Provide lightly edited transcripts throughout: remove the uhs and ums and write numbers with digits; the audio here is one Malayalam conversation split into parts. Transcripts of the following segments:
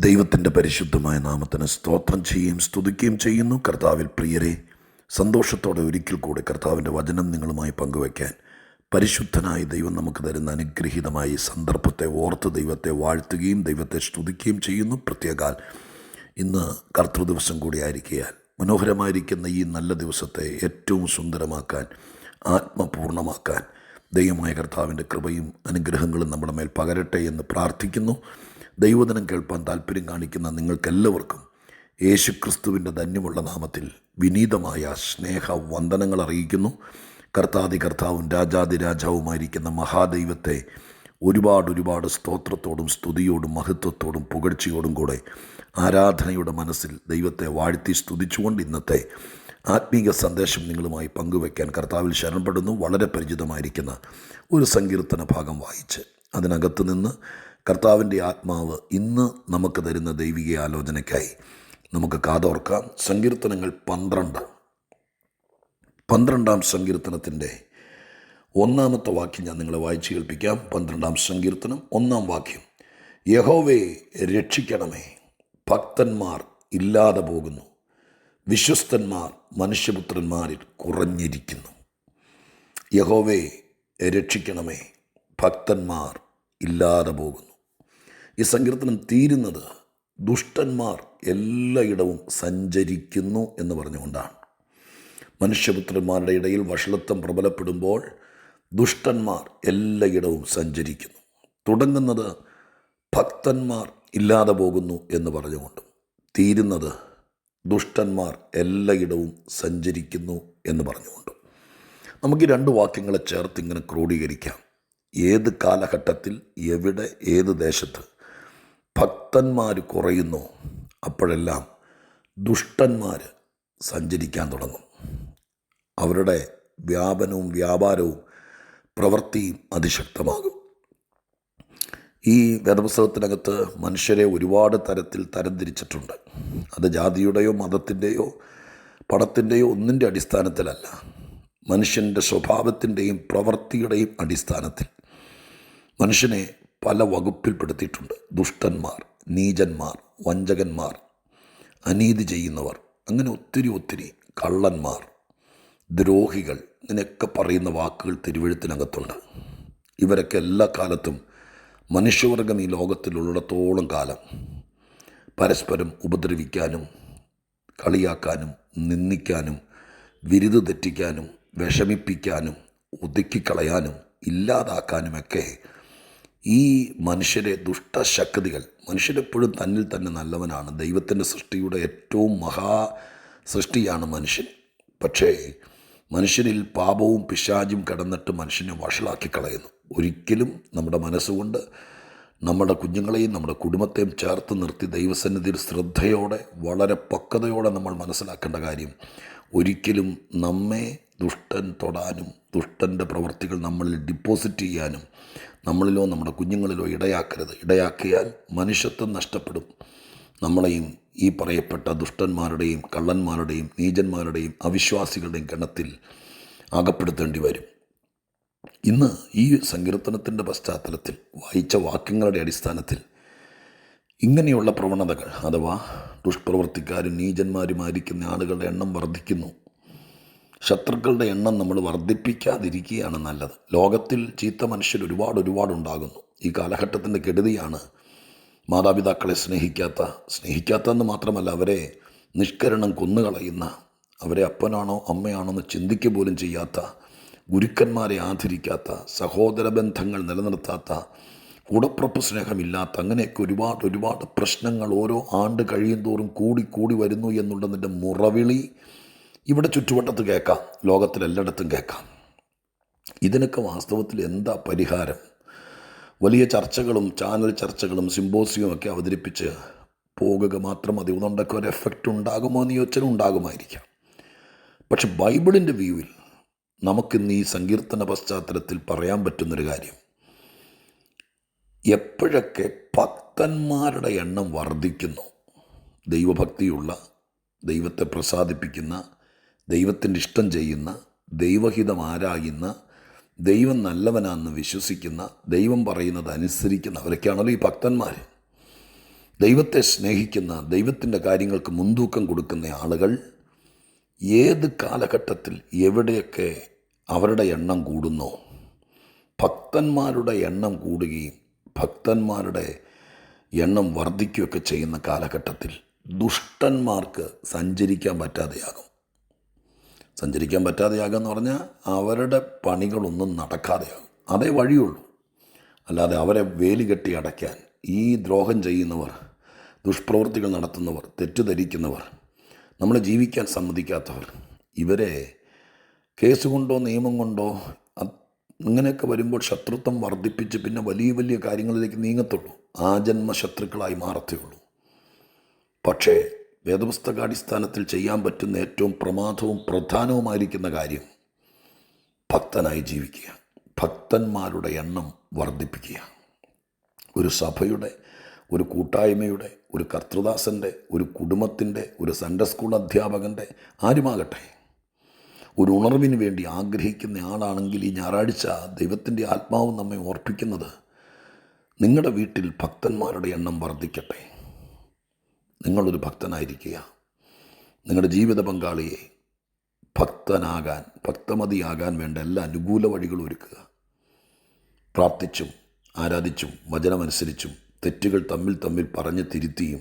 ദൈവത്തിൻ്റെ പരിശുദ്ധമായ നാമത്തിന് സ്തോത്രം ചെയ്യുകയും സ്തുതിക്കുകയും ചെയ്യുന്നു. കർത്താവിൽ പ്രിയരെ, സന്തോഷത്തോടെ ഒരിക്കൽ കൂടി കർത്താവിൻ്റെ വചനം നിങ്ങളുമായി പങ്കുവയ്ക്കാൻ പരിശുദ്ധനായ ദൈവം നമുക്ക് തരുന്ന അനുഗ്രഹീതമായ ഈ സന്ദർഭത്തെ ഓർത്ത് ദൈവത്തെ വാഴ്ത്തുകയും ദൈവത്തെ സ്തുതിക്കുകയും ചെയ്യുന്നു. പ്രത്യേകാൽ ഇന്ന് കർത്തൃദിവസം കൂടി ആയിരിക്കാൻ മനോഹരമായിരിക്കുന്ന ഈ നല്ല ദിവസത്തെ ഏറ്റവും സുന്ദരമാക്കാൻ, ആത്മപൂർണമാക്കാൻ ദൈവമായ കർത്താവിൻ്റെ കൃപയും അനുഗ്രഹങ്ങളും നമ്മുടെ മേൽ പകരട്ടെ എന്ന് പ്രാർത്ഥിക്കുന്നു. ദൈവവചനം കേൾപ്പാൻ താല്പര്യം കാണിക്കുന്ന നിങ്ങൾക്കെല്ലാവർക്കും യേശുക്രിസ്തുവിൻ്റെ ധന്യമുള്ള നാമത്തിൽ വിനീതമായ സ്നേഹവന്ദനങ്ങൾ അറിയിക്കുന്നു. കർത്താവും രാജാതിരാജാവുമായിരിക്കുന്ന മഹാദൈവത്തെ ഒരുപാട് സ്തോത്രത്തോടും സ്തുതിയോടും മഹത്വത്തോടും പുകഴ്ചയോടും കൂടെ ആരാധനയുടെ മനസ്സിൽ ദൈവത്തെ വാഴ്ത്തി സ്തുതിച്ചുകൊണ്ട് ഇന്നത്തെ ആത്മീക സന്ദേശം നിങ്ങളുമായി പങ്കുവയ്ക്കാൻ കർത്താവിൽ ശരണപ്പെടുന്നു. വളരെ പരിചിതമായിരിക്കുന്ന ഒരു സങ്കീർത്തന ഭാഗം വായിച്ച് അതിനകത്ത് നിന്ന് കർത്താവിൻ്റെ ആത്മാവ് ഇന്ന് നമുക്ക് തരുന്ന ദൈവിക ആലോചനയ്ക്കായി നമുക്ക് കാതോർക്കാം. സങ്കീർത്തനങ്ങൾ 12-ാം സങ്കീർത്തനത്തിൻ്റെ 1-ാമത്തെ വാക്യം ഞാൻ നിങ്ങളെ വായിച്ചു കേൾപ്പിക്കാം. 12-ാം സങ്കീർത്തനം 1-ാം വാക്യം: യഹോവേ രക്ഷിക്കണമേ, ഭക്തന്മാർ ഇല്ലാതെ പോകുന്നു, വിശ്വസ്തന്മാർ മനുഷ്യപുത്രന്മാരിൽ കുറഞ്ഞിരിക്കുന്നു. യഹോവേ രക്ഷിക്കണമേ, ഭക്തന്മാർ ഇല്ലാതെ പോകുന്നു. ഈ സങ്കീർത്തനം തീരുന്നത് ദുഷ്ടന്മാർ എല്ലായിടവും സഞ്ചരിക്കുന്നു എന്ന് പറഞ്ഞുകൊണ്ടാണ്. മനുഷ്യപുത്രന്മാരുടെ ഇടയിൽ വഷളത്വം പ്രബലപ്പെടുമ്പോൾ ദുഷ്ടന്മാർ എല്ലായിടവും സഞ്ചരിക്കുന്നു. തുടങ്ങുന്നത് ഭക്തന്മാർ ഇല്ലാതെ പോകുന്നു എന്ന് പറഞ്ഞുകൊണ്ടും തീരുന്നത് ദുഷ്ടന്മാർ എല്ലായിടവും സഞ്ചരിക്കുന്നു എന്ന് പറഞ്ഞുകൊണ്ടും നമുക്ക് ഈ രണ്ട് വാക്യങ്ങളെ ചേർത്ത് ഇങ്ങനെ ക്രോഡീകരിക്കാം. ഏത് കാലഘട്ടത്തിൽ, എവിടെ, ഏത് ദേശത്ത് ഭക്തന്മാർ കുറയുന്നു, അപ്പോഴെല്ലാം ദുഷ്ടന്മാർ സഞ്ചരിക്കാൻ തുടങ്ങും. അവരുടെ വ്യാപനവും വ്യാപാരവും പ്രവൃത്തിയും അതിശക്തമാകും. ഈ വേദപുസ്തകത്തിനകത്ത് മനുഷ്യരെ ഒരുപാട് തരത്തിൽ തരംതിരിച്ചിട്ടുണ്ട്. അത് ജാതിയുടെയോ മതത്തിൻ്റെയോ പണത്തിൻ്റെയോ ഒന്നിൻ്റെ അടിസ്ഥാനത്തിലല്ല, മനുഷ്യൻ്റെ സ്വഭാവത്തിൻ്റെയും പ്രവൃത്തിയുടെയും അടിസ്ഥാനത്തിൽ മനുഷ്യനെ പല വകുപ്പിൽപ്പെടുത്തിയിട്ടുണ്ട്. ദുഷ്ടന്മാർ, നീചന്മാർ, വഞ്ചകന്മാർ, അനീതി ചെയ്യുന്നവർ, അങ്ങനെ ഒത്തിരി കള്ളന്മാർ, ദ്രോഹികൾ, ഇങ്ങനെയൊക്കെ പറയുന്ന വാക്കുകൾ തിരുവെഴുത്തിനകത്തുണ്ട്. ഇവരൊക്കെ എല്ലാ കാലത്തും മനുഷ്യവർഗം ഈ ലോകത്തിലുള്ളിടത്തോളം കാലം പരസ്പരം ഉപദ്രവിക്കാനും കളിയാക്കാനും നിന്ദിക്കാനും വിരുത് തെറ്റിക്കാനും വിഷമിപ്പിക്കാനും ഒതുക്കിക്കളയാനും ഇല്ലാതാക്കാനുമൊക്കെ ഈ മനുഷ്യരെ ദുഷ്ടശക്തികൾ, മനുഷ്യരെപ്പോഴും തന്നിൽ തന്നെ നല്ലവനാണ്. ദൈവത്തിൻ്റെ സൃഷ്ടിയുടെ ഏറ്റവും സൃഷ്ടിയാണ് മനുഷ്യൻ. പക്ഷേ മനുഷ്യനിൽ പാപവും പിശാചും കിടന്നിട്ട് മനുഷ്യനെ വഷളാക്കി കളയുന്നു. ഒരിക്കലും നമ്മുടെ മനസ്സുകൊണ്ട് നമ്മുടെ കുഞ്ഞുങ്ങളെയും നമ്മുടെ കുടുംബത്തെയും ചേർത്ത് നിർത്തി ദൈവസന്നിധിയിൽ ശ്രദ്ധയോടെ വളരെ പക്വതയോടെ നമ്മൾ മനസ്സിലാക്കേണ്ട കാര്യം, ഒരിക്കലും നമ്മെ ദുഷ്ടൻ തൊടാനും ദുഷ്ടൻ്റെ പ്രവൃത്തികൾ നമ്മളിൽ ഡിപ്പോസിറ്റ് ചെയ്യാനും നമ്മളിലോ നമ്മുടെ കുഞ്ഞുങ്ങളിലോ ഇടയാക്കരുത്. ഇടയാക്കിയാൽ മനുഷ്യത്വം നഷ്ടപ്പെടും. നമ്മളെയും ഈ പറയപ്പെട്ട ദുഷ്ടന്മാരുടെയും കള്ളന്മാരുടെയും നീചന്മാരുടെയും അവിശ്വാസികളുടെയും ഗണത്തിൽ അകപ്പെടുത്തേണ്ടി വരും. ഇന്ന് ഈ സങ്കീർത്തനത്തിൻ്റെ പശ്ചാത്തലത്തിൽ വായിച്ച വാക്യങ്ങളുടെ അടിസ്ഥാനത്തിൽ ഇങ്ങനെയുള്ള പ്രവണതകൾ അഥവാ ദുഷ്പ്രവർത്തിക്കാരും നീചന്മാരുമായിരിക്കുന്ന ആളുകളുടെ എണ്ണം വർദ്ധിക്കുന്നു. ശത്രുക്കളുടെ എണ്ണം നമ്മൾ വർദ്ധിപ്പിക്കാതിരിക്കുകയാണ് നല്ലത്. ലോകത്തിൽ ചീത്ത മനുഷ്യർ ഒരുപാടുണ്ടാകുന്നു. ഈ കാലഘട്ടത്തിൻ്റെ കെടുതിയാണ് മാതാപിതാക്കളെ സ്നേഹിക്കാത്തെന്ന് മാത്രമല്ല, അവരെ നിഷ്കരണം കൊന്നുകളയുന്ന, അവരെ അപ്പനാണോ അമ്മയാണോ എന്ന് ചിന്തിക്കുക പോലും ചെയ്യാത്ത, ഗുരുക്കന്മാരെ ആദരിക്കാത്ത, സഹോദര ബന്ധങ്ങൾ നിലനിർത്താത്ത, കൂടപ്പുറപ്പ് സ്നേഹമില്ലാത്ത, അങ്ങനെയൊക്കെ ഒരുപാട് പ്രശ്നങ്ങൾ ഓരോ ആണ്ട് കഴിയും തോറും കൂടി വരുന്നു എന്നുള്ളതിൻ്റെ മുറവിളി ഇവിടെ ചുറ്റുവട്ടത്ത് കേൾക്കാം, ലോകത്തിലെല്ലായിടത്തും കേൾക്കാം. ഇതിനൊക്കെ വാസ്തവത്തിൽ എന്താ പരിഹാരം? വലിയ ചർച്ചകളും ചാനൽ ചർച്ചകളും സിമ്പോസിയും ഒക്കെ അവതരിപ്പിച്ച് പോകുക മാത്രം മതി. അതുകൊണ്ടൊക്കെ ഒരു എഫക്റ്റ് ഉണ്ടാകുമോ എന്ന് ചോദിച്ചാൽ ഉണ്ടാകുമായിരിക്കാം. പക്ഷെ ബൈബിളിൻ്റെ വ്യൂവിൽ നമുക്കിന്ന് ഈ സങ്കീർത്തന പശ്ചാത്തലത്തിൽ പറയാൻ പറ്റുന്നൊരു കാര്യം, എപ്പോഴൊക്കെ ഭക്തന്മാരുടെ എണ്ണം വർദ്ധിക്കുന്നു, ദൈവഭക്തിയുള്ള, ദൈവത്തെ പ്രസാദിപ്പിക്കുന്ന, ദൈവത്തിൻ്റെ ഇഷ്ടം ചെയ്യുന്ന, ദൈവഹിതം ആരായുന്ന, ദൈവം നല്ലവനാണെന്ന് വിശ്വസിക്കുന്ന, ദൈവം പറയുന്നത് അനുസരിക്കുന്ന അവരൊക്കെയാണല്ലോ ഈ ഭക്തന്മാർ. ദൈവത്തെ സ്നേഹിക്കുന്ന, ദൈവത്തിൻ്റെ കാര്യങ്ങൾക്ക് മുൻതൂക്കം കൊടുക്കുന്ന ആളുകൾ ഏത് കാലഘട്ടത്തിൽ എവിടെയൊക്കെ അവരുടെ എണ്ണം കൂടുന്നോ, ഭക്തന്മാരുടെ എണ്ണം കൂടുകയും ഭക്തന്മാരുടെ എണ്ണം വർദ്ധിക്കുകയൊക്കെ ചെയ്യുന്ന കാലഘട്ടത്തിൽ ദുഷ്ടന്മാർക്ക് സഞ്ചരിക്കാൻ പറ്റാതെയാകും. സഞ്ചരിക്കാൻ പറ്റാതെയാകുക എന്ന് പറഞ്ഞാൽ അവരുടെ പണികളൊന്നും നടക്കാതെയാകും. അതേ വഴിയുള്ളൂ. അല്ലാതെ അവരെ വേലി കെട്ടി അടയ്ക്കാൻ ഈ ദ്രോഹം ചെയ്യുന്നവർ, ദുഷ്പ്രവൃത്തികൾ നടത്തുന്നവർ, തെറ്റിദ്ധരിക്കുന്നവർ, നമ്മളെ ജീവിക്കാൻ സമ്മതിക്കാത്തവർ, ഇവരെ കേസ് കൊണ്ടോ നിയമം കൊണ്ടോ ഇങ്ങനെയൊക്കെ വരുമ്പോൾ ശത്രുത്വം വർദ്ധിപ്പിച്ച് പിന്നെ വലിയ വലിയ കാര്യങ്ങളിലേക്ക് നീങ്ങത്തുള്ളൂ. ആജന്മ ശത്രുക്കളായി മാറത്തേയുള്ളൂ. പക്ഷേ വേദപുസ്തകാടിസ്ഥാനത്തിൽ ചെയ്യാൻ പറ്റുന്ന ഏറ്റവും പ്രമാദവും പ്രധാനവുമായിരിക്കുന്ന കാര്യം ഭക്തനായി ജീവിക്കുക, ഭക്തന്മാരുടെ എണ്ണം വർദ്ധിപ്പിക്കുക. ഒരു സഭയുടെ, ഒരു കൂട്ടായ്മയുടെ, ഒരു കർത്തൃദാസൻ്റെ, ഒരു കുടുംബത്തിൻ്റെ, ഒരു സൺഡേ സ്കൂൾ അധ്യാപകൻ്റെ, ആരുമാകട്ടെ, ഒരു ഉണർവിന് വേണ്ടി ആഗ്രഹിക്കുന്ന ആളാണെങ്കിൽ ഈ ഞായറാഴ്ച ദൈവത്തിൻ്റെ ആത്മാവ് നമ്മെ ഓർപ്പിക്കുന്നത്, നിങ്ങളുടെ വീട്ടിൽ ഭക്തന്മാരുടെ എണ്ണം വർദ്ധിക്കട്ടെ. നിങ്ങളൊരു ഭക്തനായിരിക്കുക. നിങ്ങളുടെ ജീവിത പങ്കാളിയെ ഭക്തനാകാൻ, ഭക്തമതിയാകാൻ വേണ്ട എല്ലാ അനുകൂല വഴികളും ഒരുക്കുക. പ്രാർത്ഥിച്ചും ആരാധിച്ചും വചനമനുസരിച്ചും തെറ്റുകൾ തമ്മിൽ പറഞ്ഞ് തിരുത്തിയും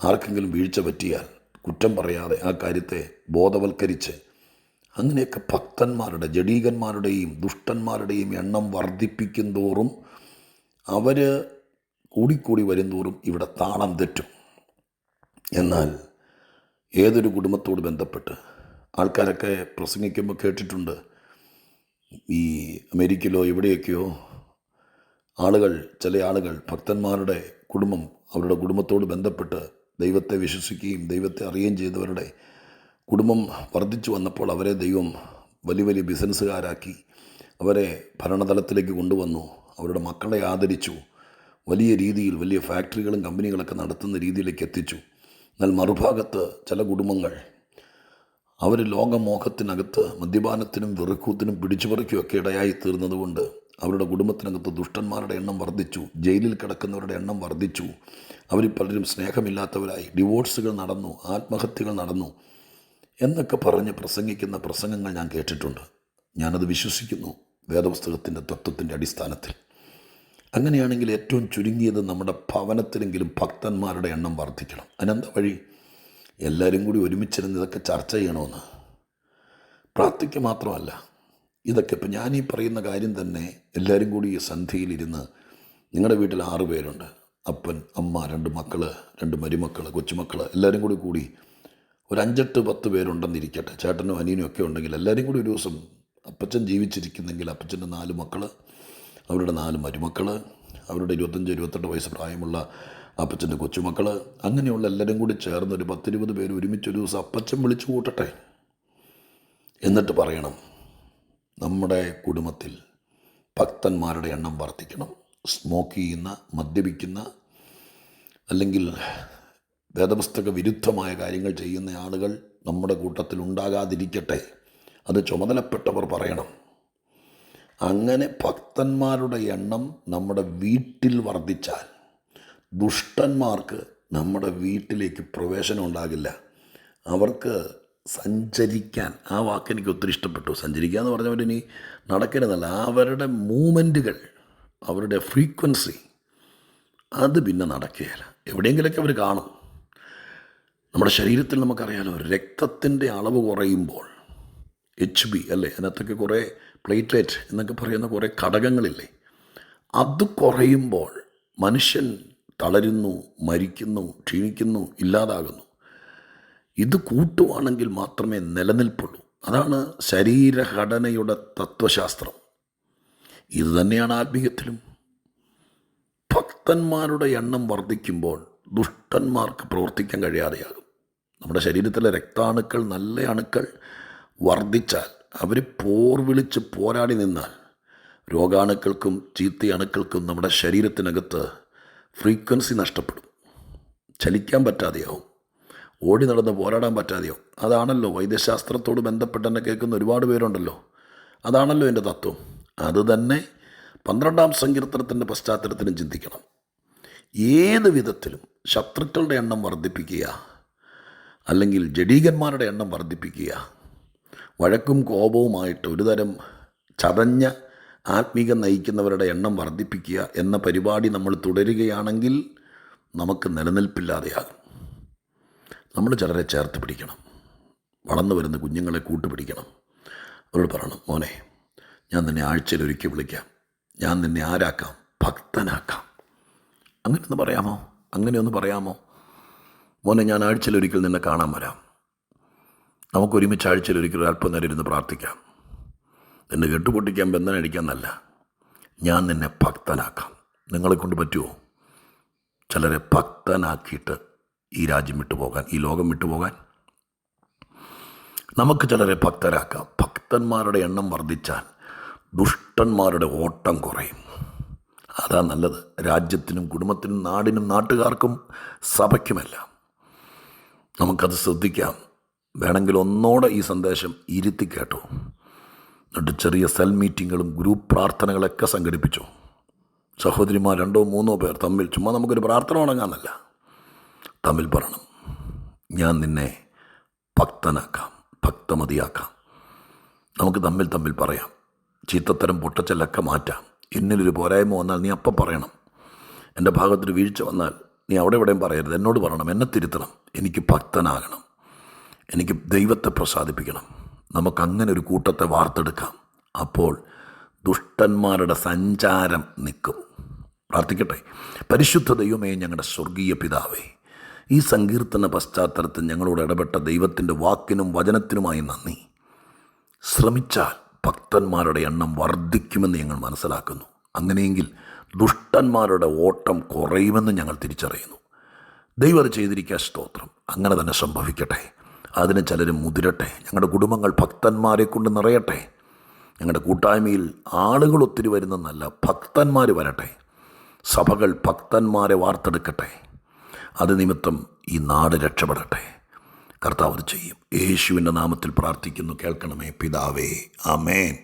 ആർക്കെങ്കിലും വീഴ്ച പറ്റിയാൽ കുറ്റം പറയാതെ ആ കാര്യത്തെ ബോധവൽക്കരിച്ച് അങ്ങനെയൊക്കെ ഭക്തന്മാരുടെ, ജഡീകന്മാരുടെയും ദുഷ്ടന്മാരുടെയും എണ്ണം വർദ്ധിപ്പിക്കും തോറും അവർ കൂടിക്കൂടി വരും തോറും ഇവിടെ താളം തെറ്റും. എന്നാൽ ഏതൊരു കുടുംബത്തോട് ബന്ധപ്പെട്ട് ആൾക്കാരൊക്കെ പ്രസംഗിക്കുമ്പോൾ കേട്ടിട്ടുണ്ട്, ഈ അമേരിക്കയിലോ എവിടെയൊക്കെയോ ചില ആളുകൾ ഭക്തന്മാരുടെ കുടുംബം, അവരുടെ കുടുംബത്തോട് ബന്ധപ്പെട്ട് ദൈവത്തെ വിശ്വസിക്കുകയും ദൈവത്തെ അറിയുകയും ചെയ്തവരുടെ കുടുംബം വർദ്ധിച്ചു വന്നപ്പോൾ അവരെ ദൈവം വലിയ വലിയ ബിസിനസ്സുകാരാക്കി, അവരെ ഭരണതലത്തിലേക്ക് കൊണ്ടുവന്നു, അവരുടെ മക്കളെ ആദരിച്ചു, വലിയ രീതിയിൽ വലിയ ഫാക്ടറികളും കമ്പനികളൊക്കെ നടത്തുന്ന രീതിയിലേക്ക് എത്തിച്ചു. എന്നാൽ മറുഭാഗത്ത് ചില കുടുംബങ്ങൾ അവർ ലോകമോഹത്തിനകത്ത് മദ്യപാനത്തിനും വെറുക്കൂത്തിനും പിടിച്ചുപറിക്കുമൊക്കെ ഇടയായി തീർന്നതുകൊണ്ട് അവരുടെ കുടുംബത്തിനകത്ത് ദുഷ്ടന്മാരുടെ എണ്ണം വർദ്ധിച്ചു, ജയിലിൽ കിടക്കുന്നവരുടെ എണ്ണം വർദ്ധിച്ചു, അവരിൽ പലരും സ്നേഹമില്ലാത്തവരായി, ഡിവോഴ്സുകൾ നടന്നു, ആത്മഹത്യകൾ നടന്നു എന്നൊക്കെ പറഞ്ഞ് പ്രസംഗിക്കുന്ന പ്രസംഗങ്ങൾ ഞാൻ കേട്ടിട്ടുണ്ട്. ഞാനത് വിശ്വസിക്കുന്നു വേദപുസ്തകത്തിൻ്റെ തത്വത്തിൻ്റെ അടിസ്ഥാനത്തിൽ. അങ്ങനെയാണെങ്കിൽ ഏറ്റവും ചുരുങ്ങിയത് നമ്മുടെ ഭവനത്തിലെങ്കിലും ഭക്തന്മാരുടെ എണ്ണം വർദ്ധിക്കണം. അതിനെന്താ വഴി? എല്ലാവരും കൂടി ഒരുമിച്ചിരുന്ന് ഇതൊക്കെ ചർച്ച ചെയ്യണമെന്ന്. പ്രാർത്ഥിക്കുക മാത്രമല്ല, ഇതൊക്കെ ഇപ്പം ഞാൻ ഈ പറയുന്ന കാര്യം തന്നെ എല്ലാവരും കൂടി ഈ സന്ധ്യയിലിരുന്ന്, നിങ്ങളുടെ വീട്ടിൽ 6 പേരുണ്ട്, അപ്പൻ, അമ്മ, 2 മക്കൾ, 2 മരുമക്കൾ, കൊച്ചുമക്കൾ, എല്ലാവരും കൂടി ഒരു 5-10 പേരുണ്ടെന്നിരിക്കട്ടെ, ചേട്ടനും അനിയനും ഒക്കെ ഉണ്ടെങ്കിൽ എല്ലാവരും കൂടി ഒരു ദിവസം, അപ്പച്ചൻ ജീവിച്ചിരിക്കുന്നെങ്കിൽ അപ്പച്ചൻ്റെ 4 മക്കൾ, അവരുടെ 4 മരുമക്കൾ, അവരുടെ 25-28 വയസ്സ് പ്രായമുള്ള അപ്പച്ചൻ്റെ കൊച്ചുമക്കൾ, അങ്ങനെയുള്ള എല്ലാവരും കൂടി ചേർന്ന് ഒരു 10-20 പേര് ഒരുമിച്ചൊരു ദിവസം അപ്പച്ചൻ വിളിച്ചു കൂട്ടട്ടെ. എന്നിട്ട് പറയണം, നമ്മുടെ കുടുംബത്തിൽ ഭക്തന്മാരുടെ എണ്ണം വർദ്ധിക്കണം. സ്മോക്ക് ചെയ്യുന്ന, മദ്യപിക്കുന്ന, അല്ലെങ്കിൽ വേദപുസ്തക വിരുദ്ധമായ കാര്യങ്ങൾ ചെയ്യുന്ന ആളുകൾ നമ്മുടെ കൂട്ടത്തിൽ ഉണ്ടാകാതിരിക്കട്ടെ. അത് ചുമതലപ്പെട്ടവർ പറയണം. അങ്ങനെ ഭക്തന്മാരുടെ എണ്ണം നമ്മുടെ വീട്ടിൽ വർദ്ധിച്ചാൽ ദുഷ്ടന്മാർക്ക് നമ്മുടെ വീട്ടിലേക്ക് പ്രവേശനം ഉണ്ടാകില്ല. അവർക്ക് സഞ്ചരിക്കാൻ, ആ വാക്ക് എനിക്ക് ഒത്തിരി ഇഷ്ടപ്പെട്ടു. സഞ്ചരിക്കുക എന്ന് പറഞ്ഞവരിനി നടക്കരുതല്ല, അവരുടെ മൂവ്മെൻറ്റുകൾ, അവരുടെ ഫ്രീക്വൻസി അത് പിന്നെ നടക്കുകയില്ല. എവിടെയെങ്കിലൊക്കെ അവർ കാണും. നമ്മുടെ ശരീരത്തിൽ നമുക്കറിയാലോ, രക്തത്തിൻ്റെ അളവ് കുറയുമ്പോൾ HB അല്ലേ, അതിനകത്തൊക്കെ കുറേ പ്ലേറ്റ്ലെറ്റ് എന്നൊക്കെ പറയുന്ന കുറേ ഘടകങ്ങളില്ലേ, അത് കുറയുമ്പോൾ മനുഷ്യൻ തളരുന്നു, മരിക്കുന്നു, ക്ഷീണിക്കുന്നു, ഇല്ലാതാകുന്നു. ഇത് കൂട്ടുവാണെങ്കിൽ മാത്രമേ നിലനിൽപ്പുള്ളൂ. അതാണ് ശരീരഘടനയുടെ തത്വശാസ്ത്രം. ഇത് തന്നെയാണ് ആത്മീയത്തിലും. ഭക്തന്മാരുടെ എണ്ണം വർദ്ധിക്കുമ്പോൾ ദുഷ്ടന്മാർക്ക് പ്രവർത്തിക്കാൻ കഴിയാതെയാകും. നമ്മുടെ ശരീരത്തിലെ രക്താണുക്കൾ, നല്ല അണുക്കൾ വർദ്ധിച്ചാൽ, അവർ വിളിച്ച് പോരാടി നിന്നാൽ രോഗാണുക്കൾക്കും ചീത്ത അണുക്കൾക്കും നമ്മുടെ ശരീരത്തിനകത്ത് ഫ്രീക്വൻസി നഷ്ടപ്പെടും. ചലിക്കാൻ പറ്റാതെയാവും, ഓടി നടന്ന് പോരാടാൻ പറ്റാതെയാവും. അതാണല്ലോ വൈദ്യശാസ്ത്രത്തോട് ബന്ധപ്പെട്ട് തന്നെ കേൾക്കുന്ന ഒരുപാട് പേരുണ്ടല്ലോ. അതാണല്ലോ എൻ്റെ തത്വം. അതുതന്നെ 12-ാം സങ്കീർത്തനത്തിൻ്റെ പശ്ചാത്തലത്തിലും ചിന്തിക്കണം. ഏത് വിധത്തിലും ശത്രുക്കളുടെ എണ്ണം വർദ്ധിപ്പിക്കുക, അല്ലെങ്കിൽ ജഡീകന്മാരുടെ എണ്ണം വർദ്ധിപ്പിക്കുക, വഴക്കും കോപവുമായിട്ട് ഒരുതരം ചതഞ്ഞ ആത്മീകം നയിക്കുന്നവരുടെ എണ്ണം വർദ്ധിപ്പിക്കുക എന്ന പരിപാടി നമ്മൾ തുടരുകയാണെങ്കിൽ നമുക്ക് നിലനിൽപ്പില്ലാതെയാകും. നമ്മൾ ചിലരെ ചേർത്ത് പിടിക്കണം. വളർന്നു വരുന്ന കുഞ്ഞുങ്ങളെ കൂട്ടുപിടിക്കണം. അവരോട് പറയണം, മോനെ, ഞാൻ നിന്നെ ആഴ്ചയിൽ ഒരിക്കൽ വിളിക്കാം, ഞാൻ നിന്നെ ആരാക്കാം, ഭക്തനാക്കാം. അങ്ങനെയൊന്ന് പറയാമോ? അങ്ങനെയൊന്ന് പറയാമോ? മോനെ, ഞാൻ ആഴ്ചയിൽ ഒരിക്കൽ നിന്നെ കാണാൻ വരാം, നമുക്കൊരുമിച്ച് ആഴ്ചയിൽ ഒരിക്കൽ അല്പം നേരം ഇരുന്ന് പ്രാർത്ഥിക്കാം. നിന്നെ കെട്ടുപൊട്ടിക്കാൻ, ബന്ധനടിക്കാൻ എന്നല്ല, ഞാൻ നിന്നെ ഭക്തനാക്കാം. നിങ്ങളെക്കൊണ്ട് പറ്റുമോ? ചിലരെ ഭക്തനാക്കിയിട്ട് ഈ രാജ്യം വിട്ടുപോകാൻ, ഈ ലോകം വിട്ടുപോകാൻ? നമുക്ക് ചിലരെ ഭക്തരാക്കാം. ഭക്തന്മാരുടെ എണ്ണം വർദ്ധിച്ചാൽ ദുഷ്ടന്മാരുടെ ഓട്ടം കുറയും. അതാ നല്ലത്, രാജ്യത്തിനും കുടുംബത്തിനും നാടിനും നാട്ടുകാർക്കും സഭയ്ക്കുമെല്ലാം. നമുക്കത് ശ്രദ്ധിക്കാം. വേണമെങ്കിൽ ഒന്നോടെ ഈ സന്ദേശം ഇരുത്തി കേട്ടോ. എന്നിട്ട് ചെറിയ സെൽ മീറ്റിങ്ങുകളും ഗ്രൂപ്പ് പ്രാർത്ഥനകളൊക്കെ സംഘടിപ്പിച്ചു. സഹോദരിമാർ 2-3 പേർ തമ്മിൽ ചുമ്മാ നമുക്കൊരു പ്രാർത്ഥന തുടങ്ങാമെന്നല്ല, തമ്മിൽ പറയണം, ഞാൻ നിന്നെ ഭക്തനാക്കാം, ഭക്തമതിയാക്കാം. നമുക്ക് തമ്മിൽ പറയാം. ചീത്തത്തരം പൊട്ടച്ചലൊക്കെ മാറ്റാം. എന്നിലൊരു പോരായ്മ വന്നാൽ നീ അപ്പം പറയണം. എൻ്റെ ഭാഗത്തൊരു വീഴ്ച വന്നാൽ നീ അവിടെ എവിടെയും പറയരുത്, എന്നോട് പറയണം, എന്നെ തിരുത്തണം. എനിക്ക് ഭക്തനാകണം, എനിക്ക് ദൈവത്തെ പ്രസാദിപ്പിക്കണം. നമുക്കങ്ങനെ ഒരു കൂട്ടത്തെ വാർത്തെടുക്കാം. അപ്പോൾ ദുഷ്ടന്മാരുടെ സഞ്ചാരം നിൽക്കും. പ്രാർത്ഥിക്കട്ടെ. പരിശുദ്ധ ദൈവമേ, ഞങ്ങളുടെ സ്വർഗീയ പിതാവേ, ഈ സങ്കീർത്തന പശ്ചാത്തലത്തിൽ ഞങ്ങളോട് ഇടപെട്ട ദൈവത്തിൻ്റെ വാക്കിനും വചനത്തിനുമായി നന്ദി. ശ്രമിച്ചാൽ ഭക്തന്മാരുടെ എണ്ണം വർദ്ധിക്കുമെന്ന് ഞങ്ങൾ മനസ്സിലാക്കുന്നു. അങ്ങനെയെങ്കിൽ ദുഷ്ടന്മാരുടെ ഓട്ടം കുറയുമെന്ന് ഞങ്ങൾ തിരിച്ചറിയുന്നു. ദൈവം അത് ചെയ്തിരിക്കാൻ സ്തോത്രം. അങ്ങനെ തന്നെ സംഭവിക്കട്ടെ. അതിന് ചിലരും മുതിരട്ടെ. ഞങ്ങളുടെ കുടുംബങ്ങൾ ഭക്തന്മാരെ കൊണ്ട് നിറയട്ടെ. ഞങ്ങളുടെ കൂട്ടായ്മയിൽ ആളുകൾ ഒത്തിരി വരുന്നെന്നല്ല, ഭക്തന്മാർ വരട്ടെ. സഭകൾ ഭക്തന്മാരെ വാർത്തെടുക്കട്ടെ. അത് നിമിത്തം ഈ നാട് രക്ഷപ്പെടട്ടെ. കർത്താവ് അത് ചെയ്യും. യേശുവിൻ്റെ നാമത്തിൽ പ്രാർത്ഥിക്കുന്നു, കേൾക്കണമേ പിതാവേ. ആമേൻ.